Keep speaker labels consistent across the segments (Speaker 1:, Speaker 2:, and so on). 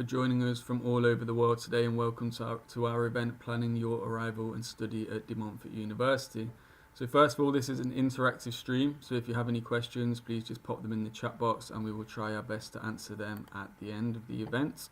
Speaker 1: for joining us from all over the world today, and welcome to our event Planning Your Arrival and Study at De Montfort University. So first of all, this is an interactive stream, so if you have any questions, please just pop them in the chat box and we will try our best to answer them at the end of the event.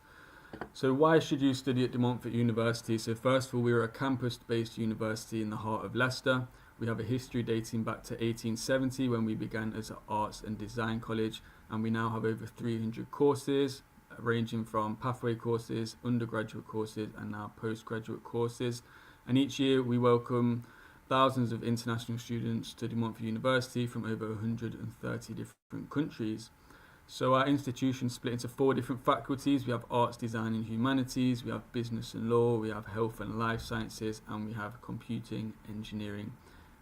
Speaker 1: So why should you study at De Montfort University? So first of all, we are a campus-based university in the heart of Leicester. We have a history dating back to 1870 when we began as an arts and design college, and we now have over 300 courses ranging from pathway courses, undergraduate courses and now postgraduate courses. And each year we welcome thousands of international students to De Montfort University from over 130 different countries. So our institution split into 4 different faculties. We have arts, design and humanities, we have business and law, we have health and life sciences, and we have computing, engineering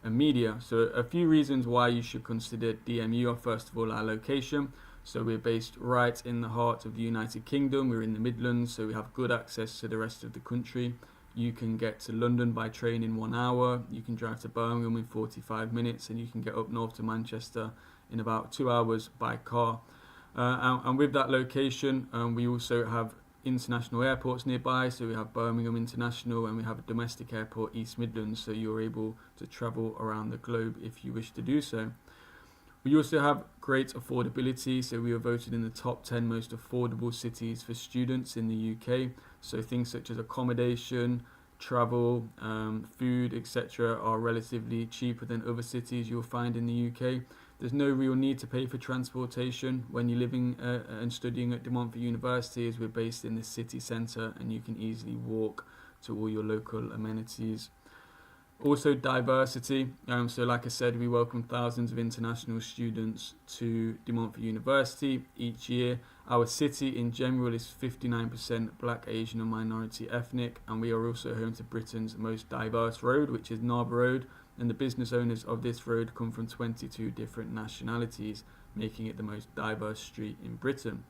Speaker 1: and media. So a few reasons why you should consider DMU are first of all our location. So we're based right in the heart of the United Kingdom. We're in the Midlands, so we have good access to the rest of the country. You can get to London by train in 1 hour, you can drive to Birmingham in 45 minutes, and you can get up north to Manchester in about 2 hours by car. And with that location, we also have international airports nearby, so we have Birmingham International and we have a domestic airport, East Midlands, so you're able to travel around the globe if you wish to do so. We also have great affordability, so we are voted in the top 10 most affordable cities for students in the UK. So things such as accommodation, travel, food, etc. are relatively cheaper than other cities you'll find in the UK. There's no real need to pay for transportation when you're living and studying at De Montfort University, as we're based in the city centre and you can easily walk to all your local amenities. Also diversity, so like I said, we welcome thousands of international students to De Montfort University each year. Our city in general is 59% Black, Asian and minority ethnic, and we are also home to Britain's most diverse road, which is Narber Road, and the business owners of this road come from 22 different nationalities, making it the most diverse street in Britain.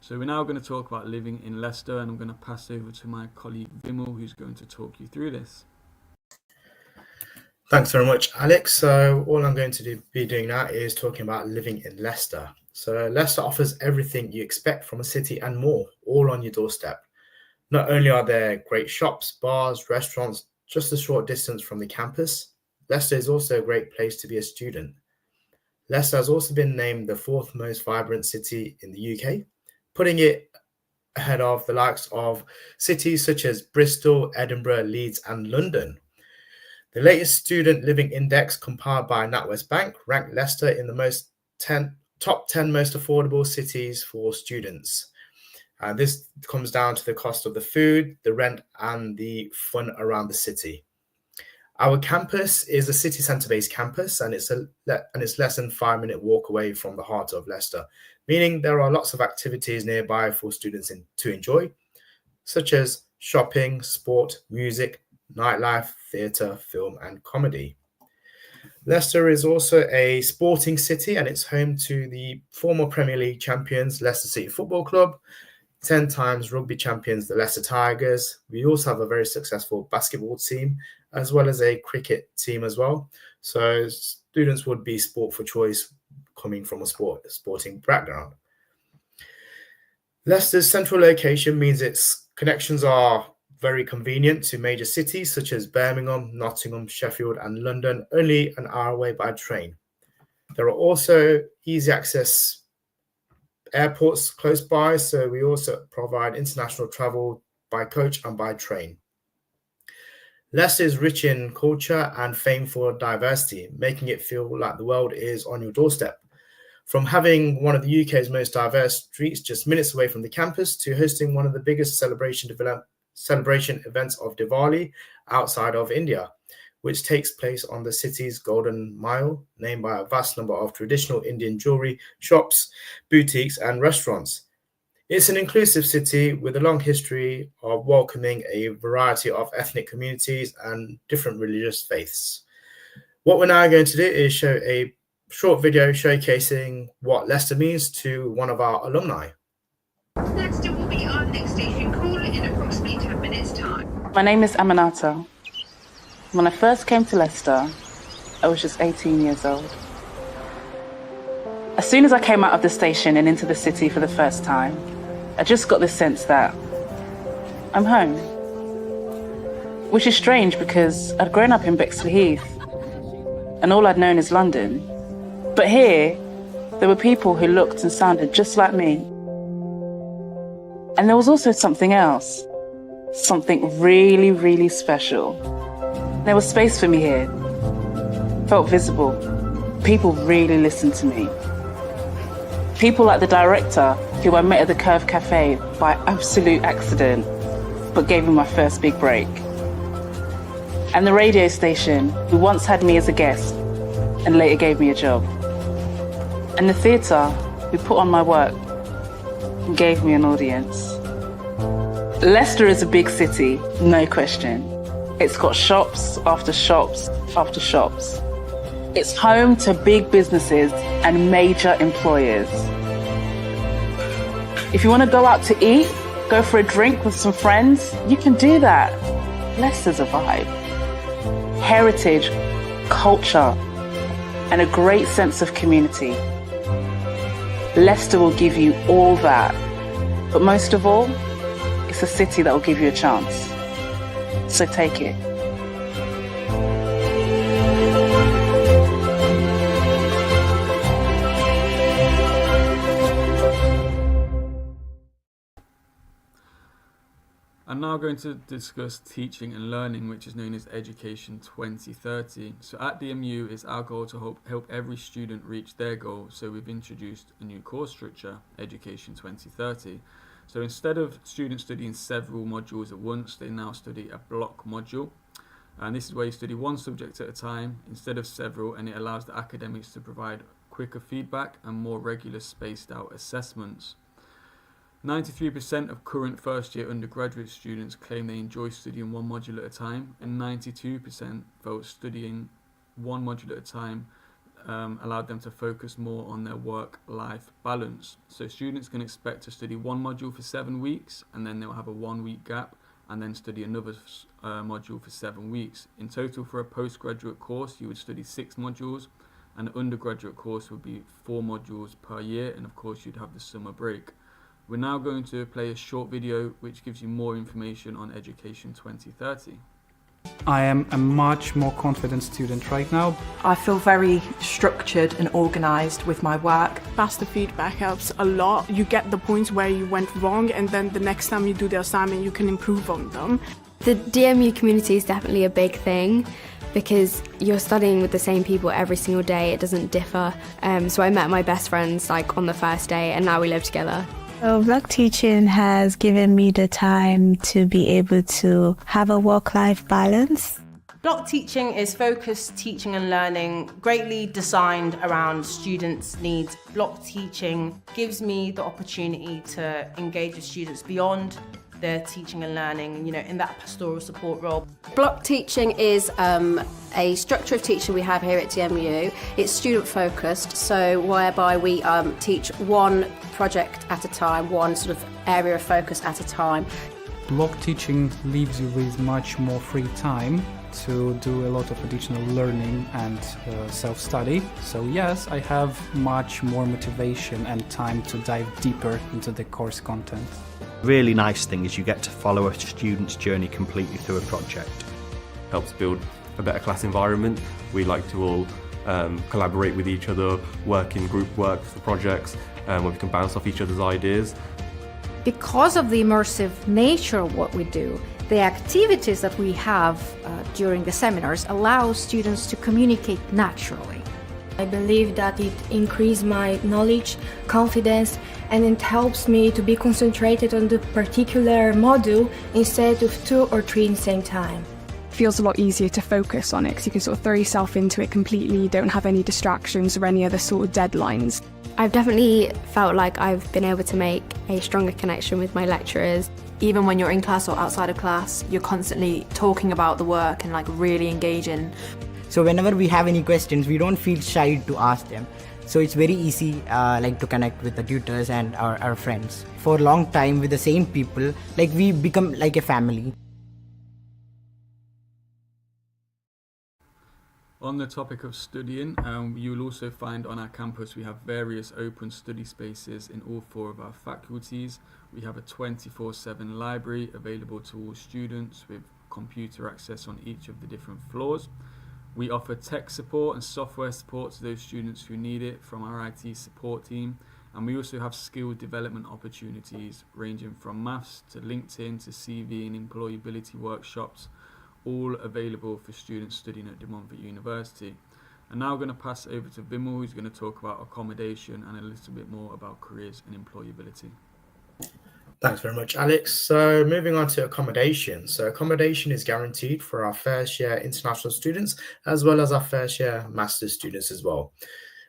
Speaker 1: So we're now going to talk about living in Leicester, and I'm going to pass over to my colleague Vimal, who's going to talk you through this.
Speaker 2: Thanks very much, Alex. So all I'm going to be doing now is talking about living in Leicester. So Leicester offers everything you expect from a city and more, all on your doorstep. Not only are there great shops, bars, restaurants, just a short distance from the campus, Leicester is also a great place to be a student. Leicester has also been named the 4th most vibrant city in the UK, putting it ahead of the likes of cities such as Bristol, Edinburgh, Leeds and London. The latest Student Living Index compiled by NatWest Bank ranked Leicester in the top 10 most affordable cities for students. And this comes down to the cost of the food, the rent, and the fun around the city. Our campus is a city centre-based campus, and it's less than 5-minute walk away from the heart of Leicester, meaning there are lots of activities nearby for students to enjoy, such as shopping, sport, music, nightlife, theatre, film and comedy. Leicester is also a sporting city, and it's home to the former Premier League champions Leicester City Football Club, 10 times rugby champions the Leicester Tigers. We also have a very successful basketball team as well as a cricket team as well. So students would be sport for choice coming from a sporting background. Leicester's central location means its connections are very convenient to major cities such as Birmingham, Nottingham, Sheffield and London, only an hour away by train. There are also easy access airports close by, so we also provide international travel by coach and by train. Leicester is rich in culture and famed for diversity, making it feel like the world is on your doorstep. From having one of the UK's most diverse streets just minutes away from the campus to hosting one of the biggest celebration events of Diwali outside of India, which takes place on the city's Golden Mile, named by a vast number of traditional Indian jewelry shops, boutiques and restaurants. It's an inclusive city with a long history of welcoming a variety of ethnic communities and different religious faiths. What we're now going to do is show a short video showcasing what Leicester means to one of our alumni.
Speaker 3: Leicester will be our next station call in approximately 10 minutes' time.
Speaker 4: My name is Aminata. When I first came to Leicester, I was just 18 years old. As soon as I came out of the station and into the city for the first time, I just got this sense that I'm home. Which is strange because I'd grown up in Bexley Heath and all I'd known is London. But here, there were people who looked and sounded just like me. And there was also something else, something really, really special. There was space for me here. Felt visible. People really listened to me. People like the director, who I met at the Curve Cafe by absolute accident, but gave me my first big break. And the radio station, who once had me as a guest and later gave me a job. And the theatre, who put on my work and gave me an audience. Leicester is a big city, no question. It's got shops after shops after shops. It's home to big businesses and major employers. If you want to go out to eat, go for a drink with some friends, you can do that. Leicester's a vibe. Heritage, culture, and a great sense of community. Leicester will give you all that. But most of all, it's a city that will give you a chance. So take it.
Speaker 1: I'm now going to discuss teaching and learning, which is known as Education 2030. So at DMU, it's our goal to help every student reach their goal. So we've introduced a new course structure, Education 2030. So instead of students studying several modules at once, they now study a block module. And this is where you study one subject at a time instead of several, and it allows the academics to provide quicker feedback and more regular spaced out assessments. 93% of current first-year undergraduate students claim they enjoy studying one module at a time, and 92% felt studying one module at a time allowed them to focus more on their work-life balance. So students can expect to study one module for 7 weeks, and then they'll have a 1-week gap, and then study another module for 7 weeks. In total, for a postgraduate course, you would study 6 modules, and an undergraduate course would be 4 modules per year, and of course you'd have the summer break. We're now going to play a short video which gives you more information on Education 2030.
Speaker 5: I am a much more confident student right now.
Speaker 6: I feel very structured and organised with my work.
Speaker 7: Faster feedback helps a lot. You get the points where you went wrong, and then the next time you do the assignment you can improve on them.
Speaker 8: The DMU community is definitely a big thing because you're studying with the same people every single day. It doesn't differ. So I met my best friends on the first day, and now we live together.
Speaker 9: So block teaching has given me the time to be able to have a work-life balance.
Speaker 10: Block teaching is focused teaching and learning, greatly designed around students' needs. Block teaching gives me the opportunity to engage with students beyond their teaching and learning, in that pastoral support role.
Speaker 11: Block teaching is a structure of teaching we have here at DMU. It's student focused, so whereby we teach one project at a time, one sort of area of focus at a time.
Speaker 5: Block teaching leaves you with much more free time to do a lot of additional learning and self-study. So yes, I have much more motivation and time to dive deeper into the course content.
Speaker 12: Really nice thing is you get to follow a student's journey completely through a project.
Speaker 13: Helps build a better class environment. We like to all collaborate with each other, work in group work for projects, where we can bounce off each other's ideas.
Speaker 14: Because of the immersive nature of what we do, the activities that we have during the seminars allow students to communicate naturally.
Speaker 15: I believe that it increases my knowledge, confidence, and it helps me to be concentrated on the particular module instead of 2 or 3 in the same time.
Speaker 16: Feels a lot easier to focus on it because you can sort of throw yourself into it completely. You don't have any distractions or any other sort of deadlines.
Speaker 8: I've definitely felt like I've been able to make a stronger connection with my lecturers.
Speaker 6: Even when you're in class or outside of class, you're constantly talking about the work and really engaging.
Speaker 17: So whenever we have any questions, we don't feel shy to ask them. So it's very easy to connect with the tutors and our friends. For a long time with the same people, we become like a family.
Speaker 1: On the topic of studying, you will also find on our campus we have various open study spaces in all 4 of our faculties. We have a 24/7 library available to all students with computer access on each of the different floors. We offer tech support and software support to those students who need it from our IT support team. And we also have skill development opportunities ranging from maths to LinkedIn to CV and employability workshops, all available for students studying at De Montfort University. And now I'm going to pass over to Vimal, who's going to talk about accommodation and a little bit more about careers and employability.
Speaker 2: Thanks very much, Alex. So moving on to accommodation. So accommodation is guaranteed for our first year international students, as well as our first year master's students as well.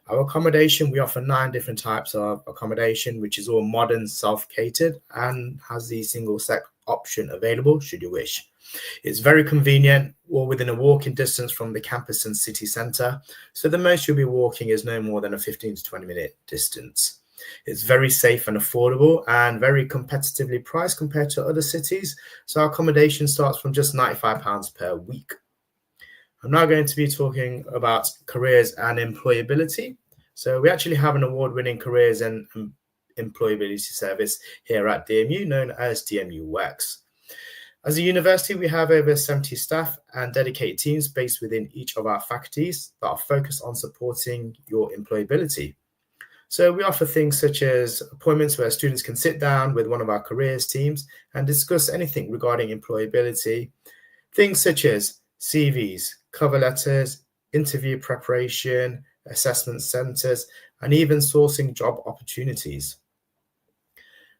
Speaker 2: Our accommodation, we offer 9 different types of accommodation, which is all modern, self-catered, and has the single sex option available should you wish. It's very convenient, or within a walking distance from the campus and city centre. So the most you'll be walking is no more than a 15 to 20 minute distance. It's very safe and affordable and very competitively priced compared to other cities. So our accommodation starts from just £95 per week. I'm now going to be talking about careers and employability. So we actually have an award-winning careers and employability service here at DMU known as DMU Works. As a university, we have over 70 staff and dedicated teams based within each of our faculties that are focused on supporting your employability. So we offer things such as appointments where students can sit down with one of our careers teams and discuss anything regarding employability. Things such as CVs, cover letters, interview preparation, assessment centres, and even sourcing job opportunities.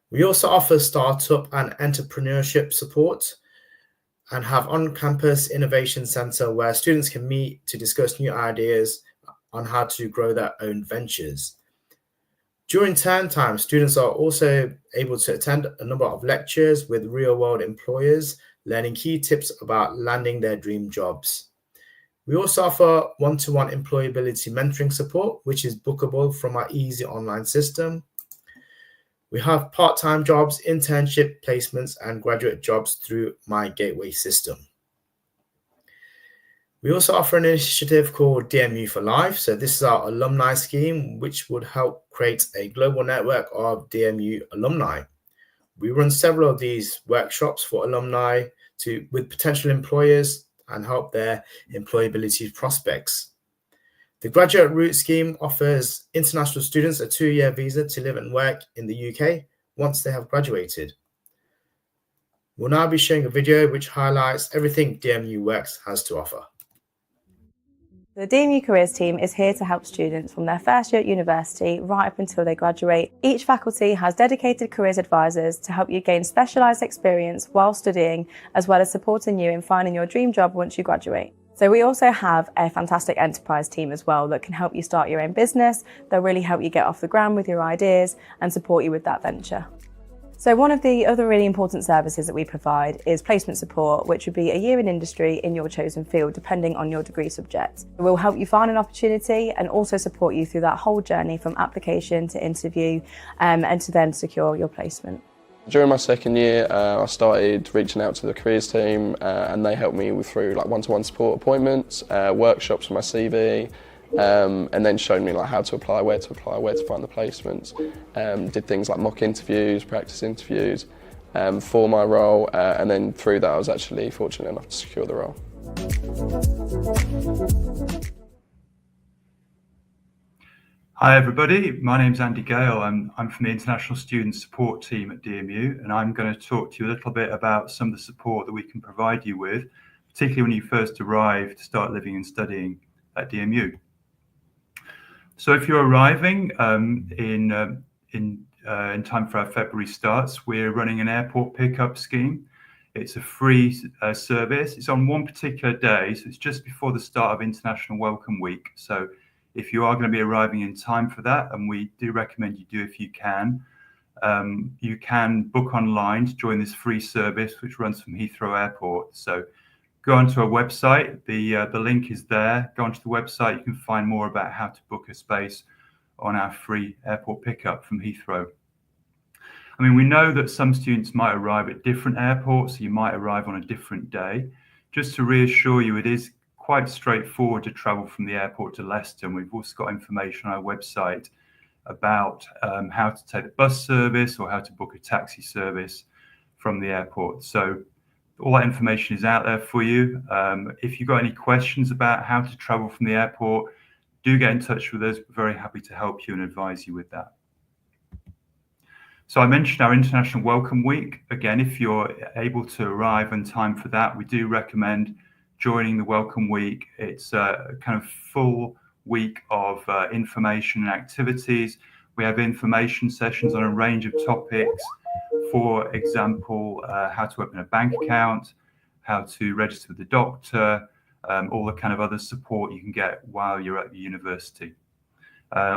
Speaker 2: We also offer startup and entrepreneurship support and have on-campus innovation centre where students can meet to discuss new ideas on how to grow their own ventures. During term time, students are also able to attend a number of lectures with real-world employers, learning key tips about landing their dream jobs. We also offer one-to-one employability mentoring support, which is bookable from our easy online system. We have part-time jobs, internship placements, and graduate jobs through My Gateway system. We also offer an initiative called DMU for Life. So this is our alumni scheme, which would help create a global network of DMU alumni. We run several of these workshops for alumni with potential employers and help their employability prospects. The Graduate Route Scheme offers international students a 2-year visa to live and work in the UK once they have graduated. We'll now be showing a video which highlights everything DMU Works has to offer.
Speaker 18: The DMU Careers team is here to help students from their first year at university right up until they graduate. Each faculty has dedicated careers advisors to help you gain specialised experience while studying, as well as supporting you in finding your dream job once you graduate. So we also have a fantastic enterprise team as well that can help you start your own business. They'll really help you get off the ground with your ideas and support you with that venture. So one of the other really important services that we provide is placement support, which would be a year in industry in your chosen field, depending on your degree subject. We'll help you find an opportunity and also support you through that whole journey from application to interview and to then secure your placement.
Speaker 19: During my second year, I started reaching out to the careers team and they helped me through one-to-one support appointments, workshops for my CV, and then showed me how to apply, where to find the placements. Did things like mock interviews, practice interviews for my role, and then through that I was actually fortunate enough to secure the role.
Speaker 20: Hi everybody, my name's Andy Gale. I'm from the International Student Support Team at DMU, and I'm going to talk to you a little bit about some of the support that we can provide you with, particularly when you first arrive to start living and studying at DMU. So if you're arriving in time for our February starts, we're running an airport pickup scheme. It's a free service. It's on one particular day, so it's just before the start of International Welcome Week. So if you are going to be arriving in time for that, and we do recommend you do if you can book online to join this free service, which runs from Heathrow Airport. So go onto our website, the link is there. Go onto the website, you can find more about how to book a space on our free airport pickup from Heathrow. I mean, we know that some students might arrive at different airports, so you might arrive on a different day. Just to reassure you, it is quite straightforward to travel from the airport to Leicester, and we've also got information on our website about how to take the bus service or how to book a taxi service from the airport. So all that information is out there for you. If you've got any questions about how to travel from the airport, do get in touch with us. We're very happy to help you and advise you with that. So I mentioned our International Welcome Week. Again, if you're able to arrive in time for that, we do recommend joining the Welcome Week. It's a kind of full week of information and activities. We have information sessions on a range of topics. For example, how to open a bank account, how to register with the doctor, all the kind of other support you can get while you're at the university.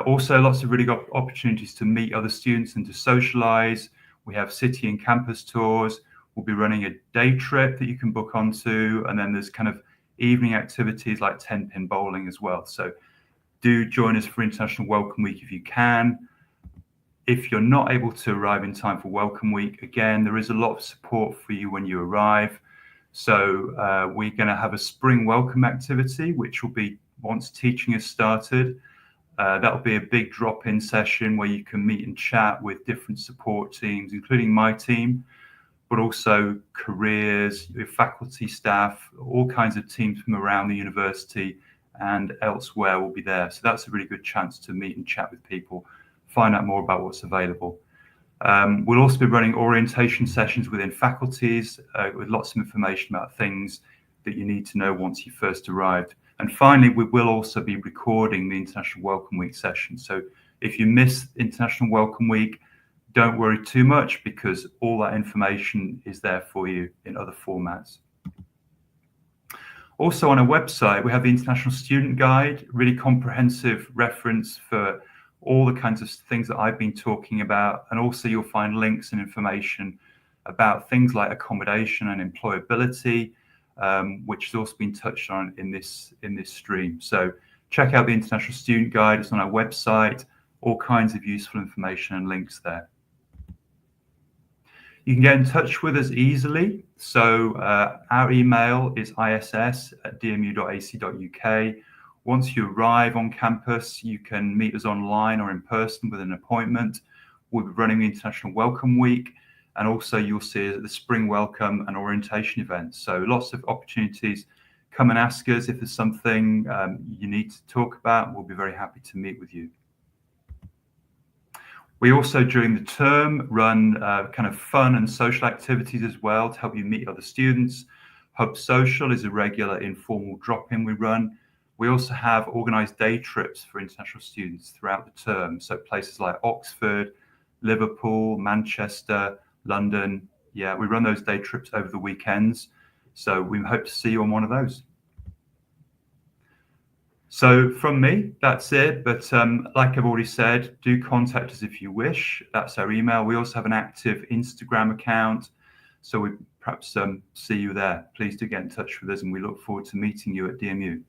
Speaker 20: Also, lots of really good opportunities to meet other students and to socialize. We have city and campus tours. We'll be running a day trip that you can book onto. And then there's kind of evening activities like 10-pin bowling as well. So do join us for International Welcome Week if you can. If you're not able to arrive in time for Welcome Week, again, there is a lot of support for you when you arrive. So we're going to have a spring welcome activity, which will be once teaching has started. That'll be a big drop-in session where you can meet and chat with different support teams, including my team, but also careers, faculty, staff, all kinds of teams from around the university and elsewhere will be there. So that's a really good chance to meet and chat with people, find out more about what's available. We'll also be running orientation sessions within faculties with lots of information about things that you need to know once you first arrived. And finally, we will also be recording the International Welcome Week session. So if you miss International Welcome Week, don't worry too much because all that information is there for you in other formats. Also on our website, we have the International Student Guide, really comprehensive reference for all the kinds of things that I've been talking about. And also you'll find links and information about things like accommodation and employability, which has also been touched on in this stream. So check out the International Student Guide. It's on our website, all kinds of useful information and links there. You can get in touch with us easily. So our email is iss@dmu.ac.uk. Once you arrive on campus, you can meet us online or in person with an appointment. We'll be running the International Welcome Week. And also you'll see the spring welcome and orientation events. So lots of opportunities. Come and ask us if there's something you need to talk about. We'll be very happy to meet with you. We also, during the term, run kind of fun and social activities as well to help you meet other students. Hub Social is a regular informal drop-in we run. We also have organised day trips for international students throughout the term. So places like Oxford, Liverpool, Manchester, London. Yeah, we run those day trips over the weekends. So we hope to see you on one of those. So from me, that's it. But like I've already said, do contact us if you wish. That's our email. We also have an active Instagram account. So we perhaps see you there. Please do get in touch with us and we look forward to meeting you at DMU.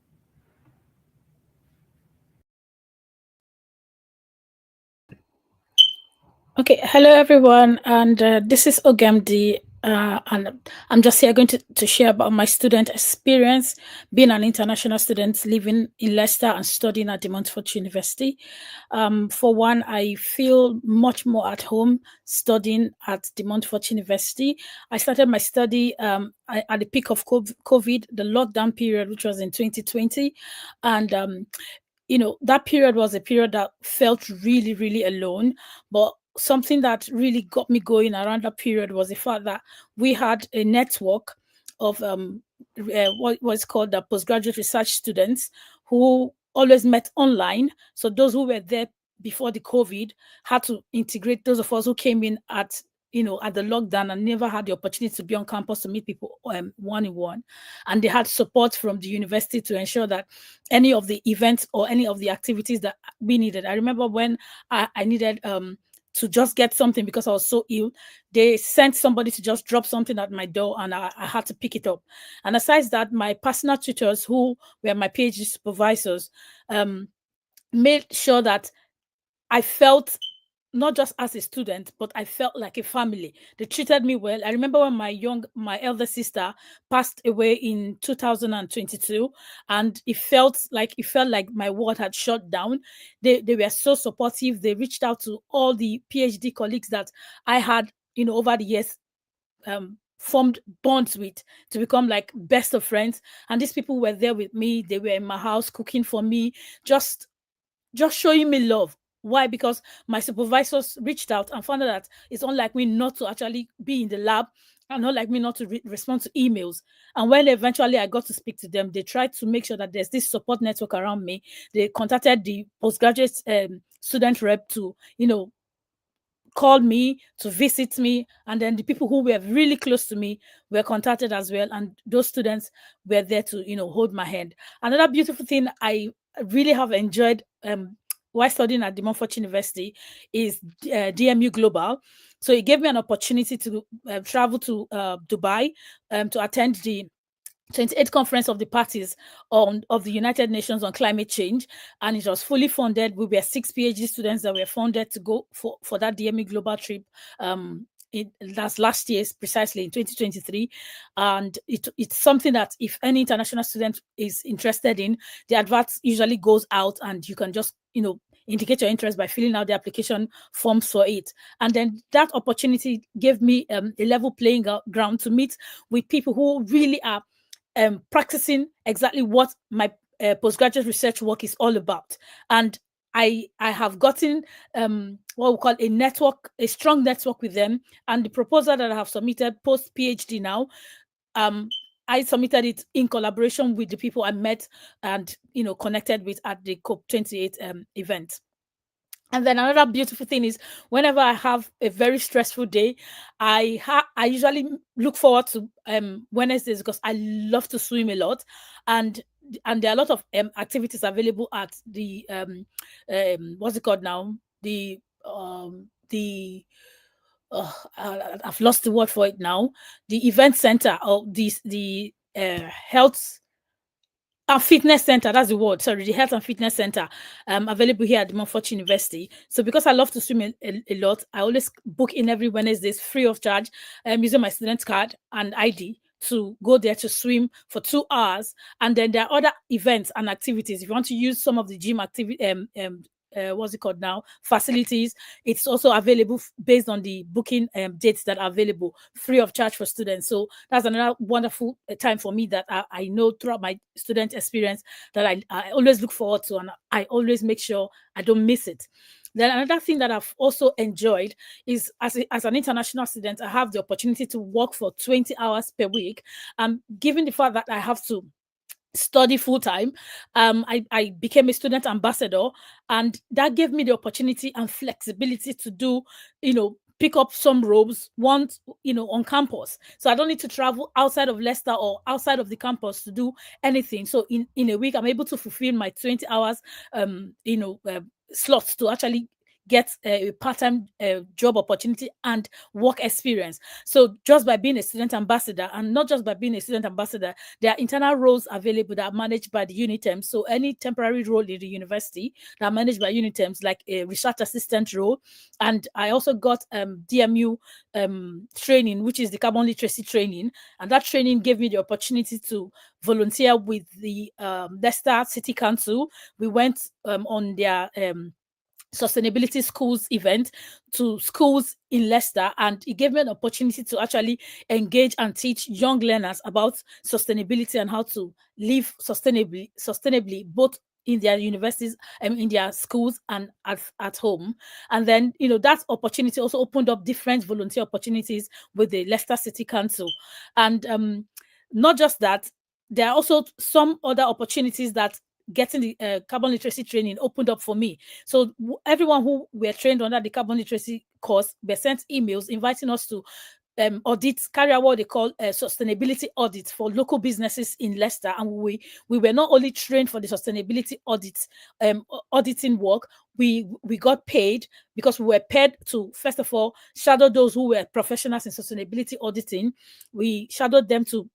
Speaker 21: Okay, hello everyone, and this is Ogemdi, and I'm just here going to share about my student experience being an international student living in Leicester and studying at De Montfort University. For one, I feel much more at home studying at De Montfort University. I started my study at the peak of COVID, the lockdown period, which was in 2020, and you know, that period was a period that felt really, really alone, but something that really got me going around that period was the fact that we had a network of what was called the postgraduate research students who always met online. So those who were there before the COVID had to integrate those of us who came in at the lockdown and never had the opportunity to be on campus to meet people one-on-one. And they had support from the university to ensure that any of the events or any of the activities that we needed. I remember when I needed to just get something because I was so ill, they sent somebody to just drop something at my door and I had to pick it up. And aside that, my personal tutors who were my PhD supervisors made sure that I felt not just as a student, but I felt like a family. They treated me well. I remember when my elder sister passed away in 2022, and it felt like my world had shut down. They were so supportive. They reached out to all the PhD colleagues that I had, over the years, formed bonds with, to become like best of friends. And these people were there with me. They were in my house cooking for me, just showing me love. Why? Because my supervisors reached out and found out that it's unlike me not to actually be in the lab, and not like me not to respond to emails. And when eventually I got to speak to them, they tried to make sure that there's this support network around me. They contacted the postgraduate student rep to, called me to visit me, and then the people who were really close to me were contacted as well, and those students were there to hold my hand. Another beautiful thing I really have enjoyed while studying at De Montfort University is DMU Global. So it gave me an opportunity to travel to Dubai to attend the 28th Conference of the Parties of the United Nations on Climate Change, and it was fully funded. We were 6 PhD students that were funded to go for that DME Global trip. That's last year, precisely in 2023, and it's something that if any international student is interested in, the advert usually goes out, and you can just indicate your interest by filling out the application forms for it. And then that opportunity gave me a level playing ground to meet with people who really are practicing exactly what my postgraduate research work is all about. And I have gotten what we call a strong network with them. And the proposal that I have submitted post PhD now, I submitted it in collaboration with the people I met and connected with at the COP28 event. And then another beautiful thing is, whenever I have a very stressful day, I usually look forward to Wednesdays, because I love to swim a lot, and there are a lot of activities available at the what's it called now? I've lost the word for it now. The event center, or the health fitness center, that's the word. Sorry, the health and fitness center available here at the Montfort University. So because I love to swim a lot, I always book in every Wednesdays free of charge, using my student card and ID to go there to swim for 2 hours. And then there are other events and activities. If you want to use some of the gym activity, what's it called now, facilities, it's also available based on the booking dates that are available, free of charge for students. So that's another wonderful time for me that I know throughout my student experience that I always look forward to, and I always make sure I don't miss it. Then another thing that I've also enjoyed is, as an international student, I have the opportunity to work for 20 hours per week. Given the fact that I have to study full-time, I became a student ambassador, and that gave me the opportunity and flexibility to do, pick up some roles once, on campus. So I don't need to travel outside of Leicester or outside of the campus to do anything. So in a week, I'm able to fulfill my 20 hours, slots to actually get a part-time job opportunity and work experience. So just by being a student ambassador, and not just by being a student ambassador, there are internal roles available that are managed by the Unitems. So any temporary role in the university that are managed by Unitems, like a research assistant role. And I also got DMU training, which is the carbon literacy training. And that training gave me the opportunity to volunteer with the Leicester City Council. We went on their sustainability schools event to schools in Leicester, and it gave me an opportunity to actually engage and teach young learners about sustainability and how to live sustainably both in their universities and in their schools and at home. And then that opportunity also opened up different volunteer opportunities with the Leicester City Council. And not just that, there are also some other opportunities that getting the carbon literacy training opened up for me. So everyone who were trained under the carbon literacy course were sent emails inviting us to carry out what they call sustainability audits for local businesses in Leicester. And we were not only trained for the sustainability audits, auditing work, we got paid, because we were paid to, first of all, shadow those who were professionals in sustainability auditing. We shadowed them to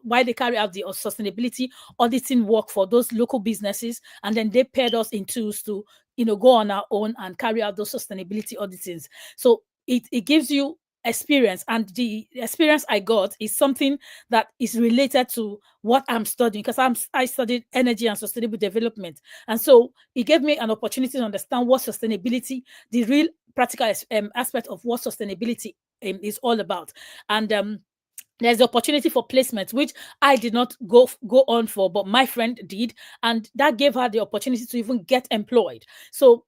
Speaker 21: why they carry out the sustainability auditing work for those local businesses, and then they paired us in twos to go on our own and carry out those sustainability auditings. So it gives you experience, and the experience I got is something that is related to what I'm studying, because I studied energy and sustainable development, and so it gave me an opportunity to understand what sustainability, the real practical aspect of what sustainability is all about. And there's the opportunity for placement, which I did not go on for, but my friend did, and that gave her the opportunity to even get employed. So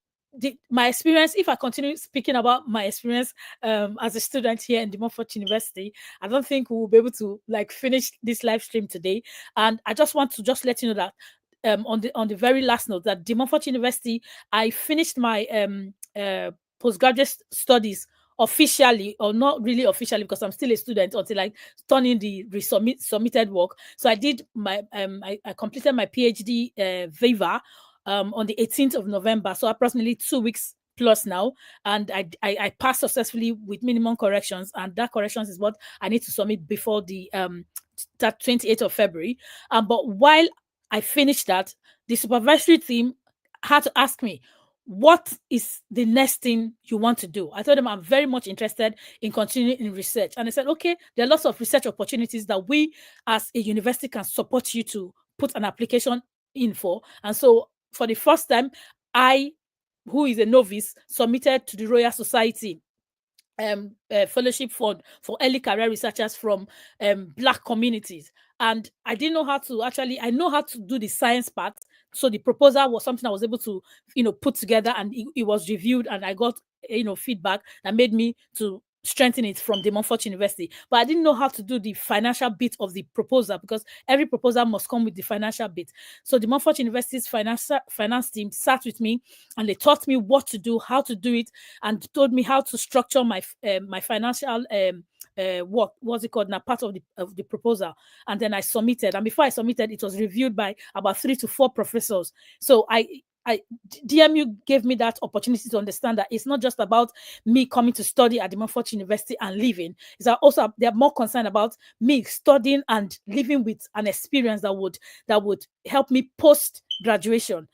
Speaker 21: my experience, if I continue speaking about my experience as a student here in De Montfort University, I don't think we will be able to finish this live stream today. And I just want to let you know that on the very last note, that De Montfort University, I finished my postgraduate studies officially, or not really officially, because I'm still a student until I turn in the submitted work. So I did my I completed my PhD Viva on the 18th of November, so approximately 2 weeks plus now, and I passed successfully with minimum corrections, and that corrections is what I need to submit before the that 28th of February. But while I finished that, the supervisory team had to ask me, what is the next thing you want to do? I told them I'm very much interested in continuing in research. And they said, okay, there are lots of research opportunities that we as a university can support you to put an application in for. And so for the first time, I, who is a novice, submitted to the Royal Society fellowship fund for early career researchers from Black communities. And I didn't know how to I know how to do the science part. So the proposal was something I was able to, put together, and it was reviewed, and I got, feedback that made me to strengthen it from De Montfort University. But I didn't know how to do the financial bit of the proposal, because every proposal must come with the financial bit. So De Montfort University's finance team sat with me, and they taught me what to do, how to do it, and told me how to structure my my financial what's it called now, part of the proposal. And then I submitted, and before I submitted, it was reviewed by about 3 to 4 professors. So DMU gave me that opportunity to understand that it's not just about me coming to study at De Montfort University and leaving. It's also, they're more concerned about me studying and living with an experience that would help me post graduation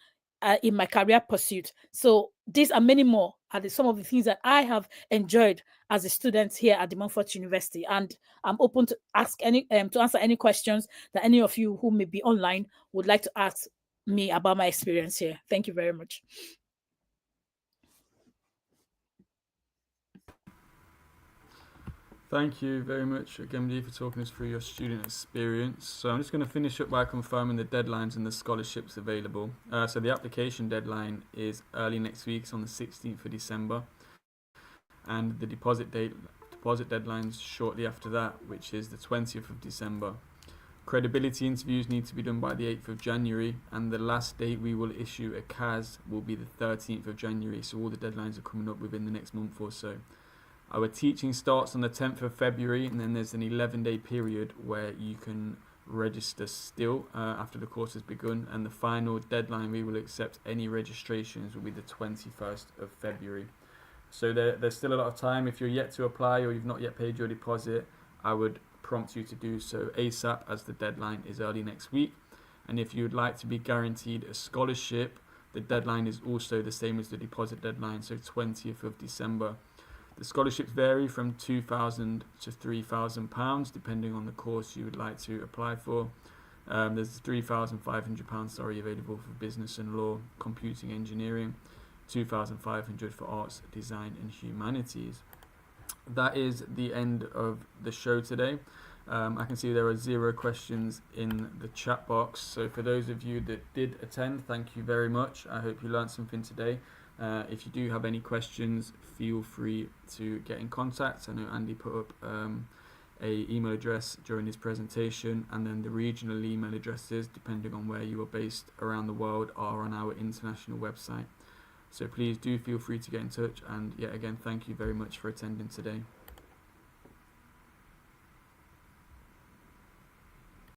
Speaker 21: in my career pursuit. So these and many more are some of the things that I have enjoyed as a student here at De Montfort University, and I'm open to answer any questions that any of you who may be online would like to ask me about my experience here. Thank you very much.
Speaker 1: Thank you very much, Gemdi, for talking us through your student experience. So I'm just going to finish up by confirming the deadlines and the scholarships available. So the application deadline is early next week, it's on the 16th of December. And the deposit deadline's shortly after that, which is the 20th of December. Credibility interviews need to be done by the 8th of January, and the last date we will issue a CAS will be the 13th of January, so all the deadlines are coming up within the next month or so. Our teaching starts on the 10th of February, and then there's an 11-day period where you can register still after the course has begun, and the final deadline we will accept any registrations will be the 21st of February. So there's still a lot of time. If you're yet to apply or you've not yet paid your deposit, I would prompt you to do so ASAP, as the deadline is early next week. And if you would like to be guaranteed a scholarship, the deadline is also the same as the deposit deadline, so 20th of December. The scholarships vary from £2,000 to £3,000 depending on the course you would like to apply for. There's £3,500 available for business and law, computing, engineering, £2,500 for arts, design and humanities. That is the end of the show today. I can see there are 0 questions in the chat box. So for those of you that did attend, thank you very much. I hope you learned something today. If you do have any questions, feel free to get in contact. I know Andy put up a email address during his presentation, and then the regional email addresses, depending on where you are based around the world, are on our international website. So please do feel free to get in touch, and yet again, thank you very much for attending today.